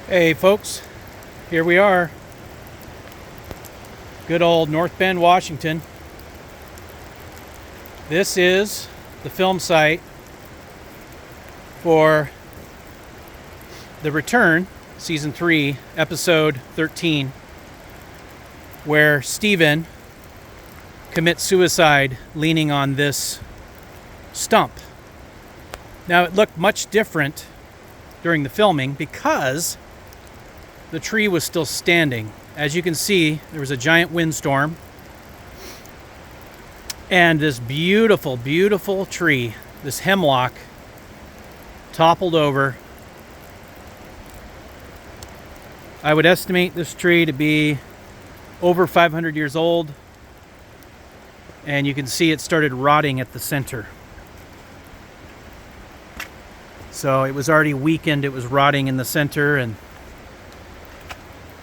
Hey folks, here we are. Good old North Bend, Washington. This is the film site for The Return, Season 3, Episode 13, where Steven commits suicide leaning on this stump. Now, it looked much different during the filming because the tree was still standing. As you can see, there was a giant windstorm, and this beautiful, beautiful tree, this hemlock, toppled over. I would estimate this tree to be over 500 years old, and you can see it started rotting at the center. So it was already weakened, it was rotting in the center, and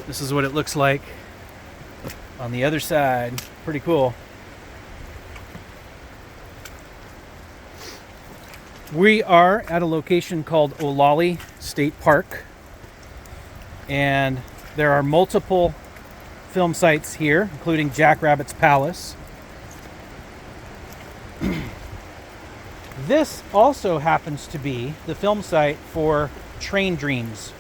this is what it looks like on the other side. Pretty cool. We are at a location called Olali State Park, and there are multiple film sites here, including Jackrabbit's Palace. This also happens to be the film site for Train Dreams.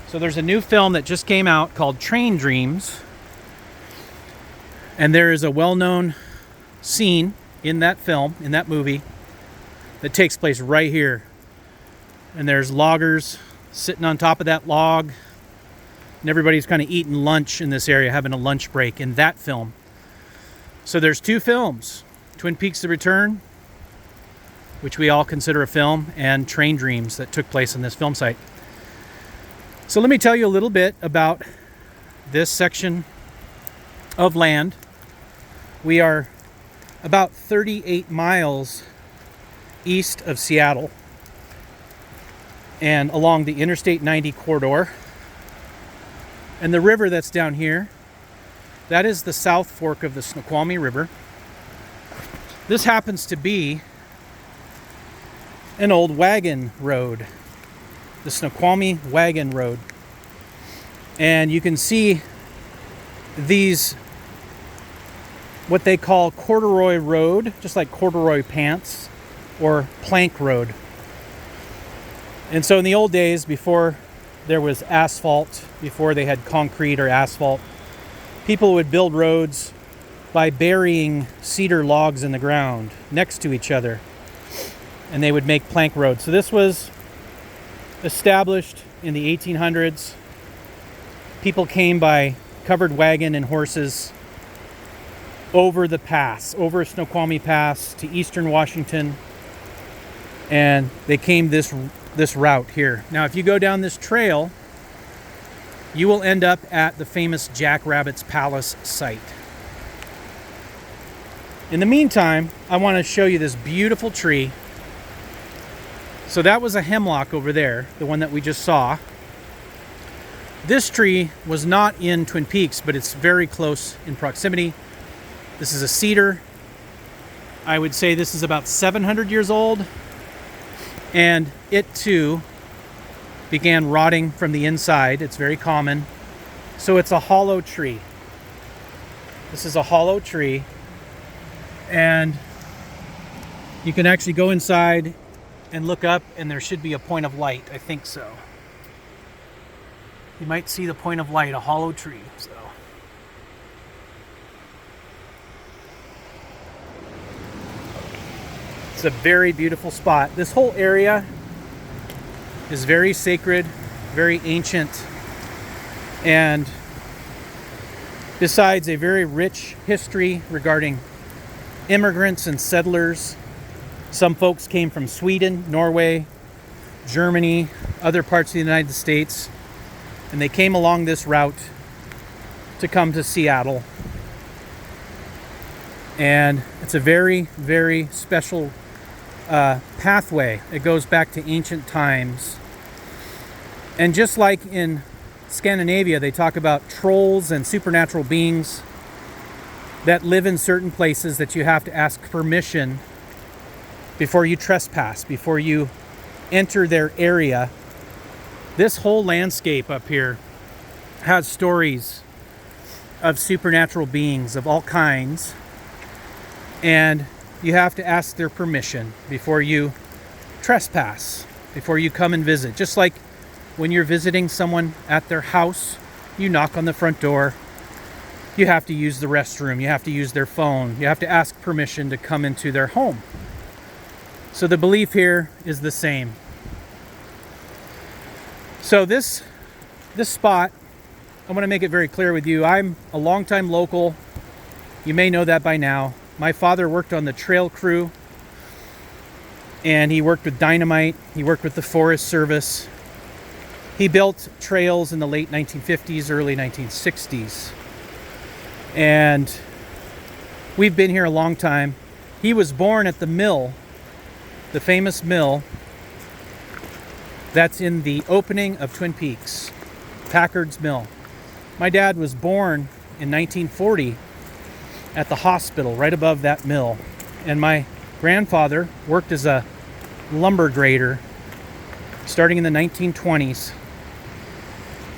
So there's a new film that just came out called Train Dreams, and there is a well-known scene in that film, in that movie, that takes place right here. And there's loggers sitting on top of that log, and everybody's kind of eating lunch in this area, having a lunch break in that film. So there's two films, Twin Peaks: The Return, which we all consider a film, and Train Dreams that took place on this film site. So let me tell you a little bit about this section of land. We are about 38 miles east of Seattle and along the Interstate 90 corridor. And the river that's down here, that is the South Fork of the Snoqualmie River. This happens to be an old wagon road, the Snoqualmie Wagon Road. And you can see these, what they call corduroy road, just like corduroy pants or plank road. And so in the old days, before there was asphalt, before they had concrete or asphalt, people would build roads by burying cedar logs in the ground next to each other, and they would make plank roads. So this was established in the 1800s. People came by covered wagon and horses over the pass, over Snoqualmie Pass to eastern Washington, and they came this route here. Now, if you go down this trail, you will end up at the famous Jackrabbit's Palace site. In the meantime, I want to show you this beautiful tree. So that was a hemlock over there, the one that we just saw. This tree was not in Twin Peaks, but it's very close in proximity. This is a cedar. I would say this is about 700 years old. And it too began rotting from the inside. It's very common. So it's a hollow tree. This is a hollow tree. And you can actually go inside and look up, and there should be a point of light. I think so. You might see the point of light, a hollow tree. So it's a very beautiful spot. This whole area is very sacred, very ancient, and besides a very rich history regarding immigrants and settlers. Some folks came from Sweden, Norway, Germany, other parts of the United States, and they came along this route to come to Seattle. And it's a very, very special pathway. It goes back to ancient times. And just like in Scandinavia, they talk about trolls and supernatural beings that live in certain places that you have to ask permission before you trespass, before you enter their area. This whole landscape up here has stories of supernatural beings of all kinds, and you have to ask their permission before you trespass, before you come and visit. Just like when you're visiting someone at their house, you knock on the front door, you have to use the restroom, you have to use their phone, you have to ask permission to come into their home. So the belief here is the same. So this spot, I want to make it very clear with you. I'm a longtime local. You may know that by now. My father worked on the trail crew, and he worked with dynamite. He worked with the Forest Service. He built trails in the late 1950s, early 1960s. And we've been here a long time. He was born at the mill, the famous mill that's in the opening of Twin Peaks, Packard's Mill. My dad was born in 1940 at the hospital right above that mill. And my grandfather worked as a lumber grader starting in the 1920s.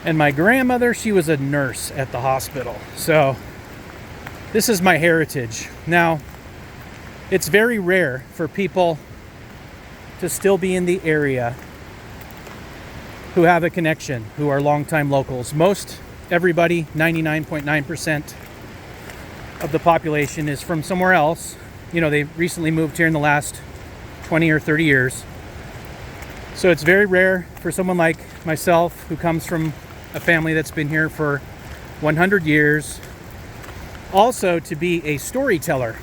And my grandmother, she was a nurse at the hospital. So this is my heritage. Now, it's very rare for people to still be in the area who have a connection, who are longtime locals. Most everybody, 99.9% of the population is from somewhere else. You know, they recently moved here in the last 20 or 30 years. So it's very rare for someone like myself who comes from a family that's been here for 100 years also to be a storyteller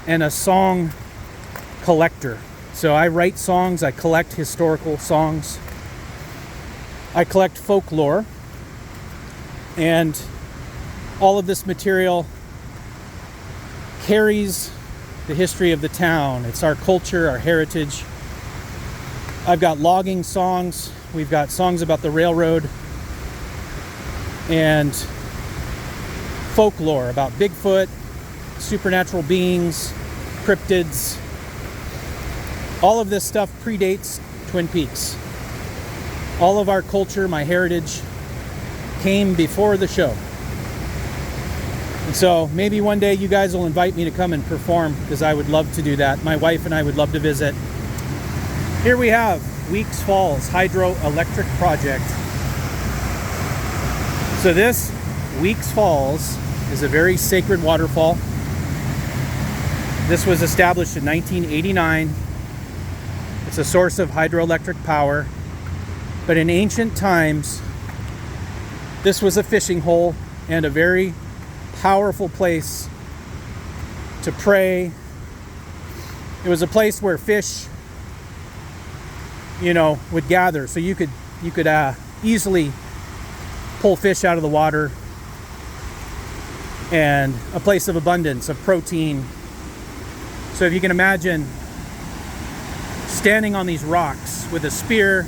and a song collector. So I write songs, I collect historical songs, I collect folklore, and all of this material carries the history of the town. It's our culture, our heritage. I've got logging songs, we've got songs about the railroad, and folklore about Bigfoot, supernatural beings, cryptids. All of this stuff predates Twin Peaks. All of our culture, my heritage, came before the show. And so maybe one day you guys will invite me to come and perform, because I would love to do that. My wife and I would love to visit. Here we have Weeks Falls Hydroelectric Project. So this Weeks Falls is a very sacred waterfall. This was established in 1989. It's a source of hydroelectric power. But in ancient times, this was a fishing hole and a very powerful place to pray. It was a place where fish, would gather. So you could easily pull fish out of the water, and a place of abundance, of protein. So if you can imagine standing on these rocks with a spear,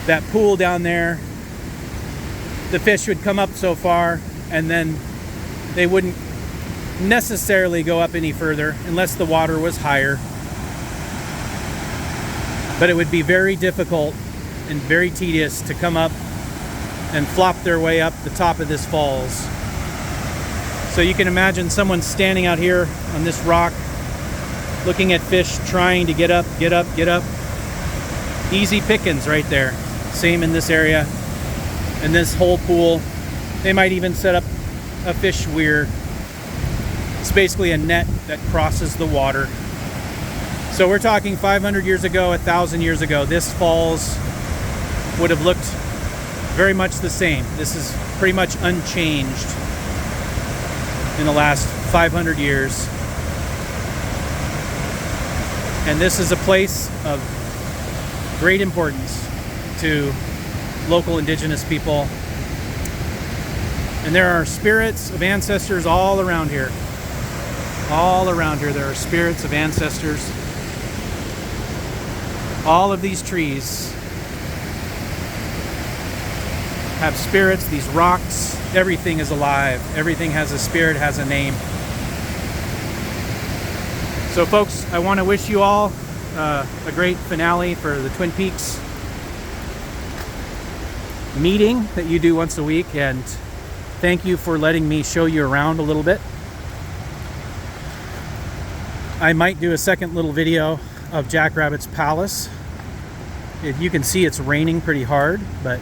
that pool down there, the fish would come up so far, and then they wouldn't necessarily go up any further unless the water was higher. But it would be very difficult and very tedious to come up and flop their way up the top of this falls. So you can imagine someone standing out here on this rock, looking at fish, trying to get up, get up, get up. Easy pickings right there. Same in this area. In this whole pool, they might even set up a fish weir. It's basically a net that crosses the water. So we're talking 500 years ago, 1,000 years ago, this falls would have looked very much the same. This is pretty much unchanged in the last 500 years. And this is a place of great importance to local indigenous people. And there are spirits of ancestors all around here. All around here there are spirits of ancestors. All of these trees have spirits, these rocks, everything is alive. Everything has a spirit, has a name. So folks, I want to wish you all a great finale for the Twin Peaks meeting that you do once a week, and thank you for letting me show you around a little bit. I might do a second little video of Jackrabbit's Palace. If you can see, it's raining pretty hard, but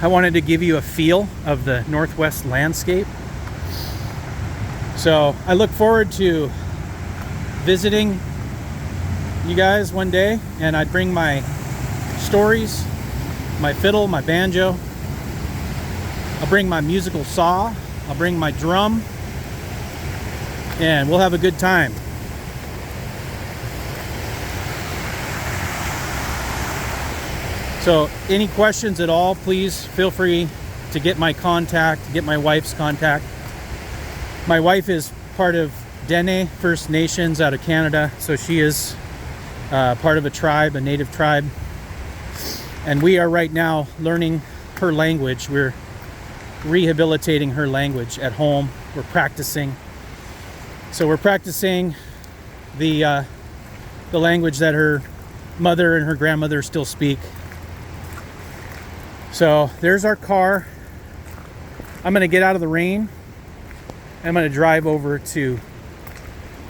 I wanted to give you a feel of the Northwest landscape. So I look forward to visiting you guys one day, and I'd bring my stories, my fiddle, my banjo. I'll bring my musical saw. I'll bring my drum, and we'll have a good time. So any questions at all, please feel free to get my contact, get my wife's contact. My wife is part of Dene First Nations out of Canada, so she is part of a tribe, a native tribe. And we are right now learning her language. We're rehabilitating her language at home. We're practicing. So we're practicing the language that her mother and her grandmother still speak. So there's our car. I'm going to get out of the rain. I'm going to drive over to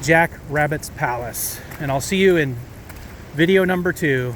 Jackrabbit's Palace. And I'll see you in video number 2.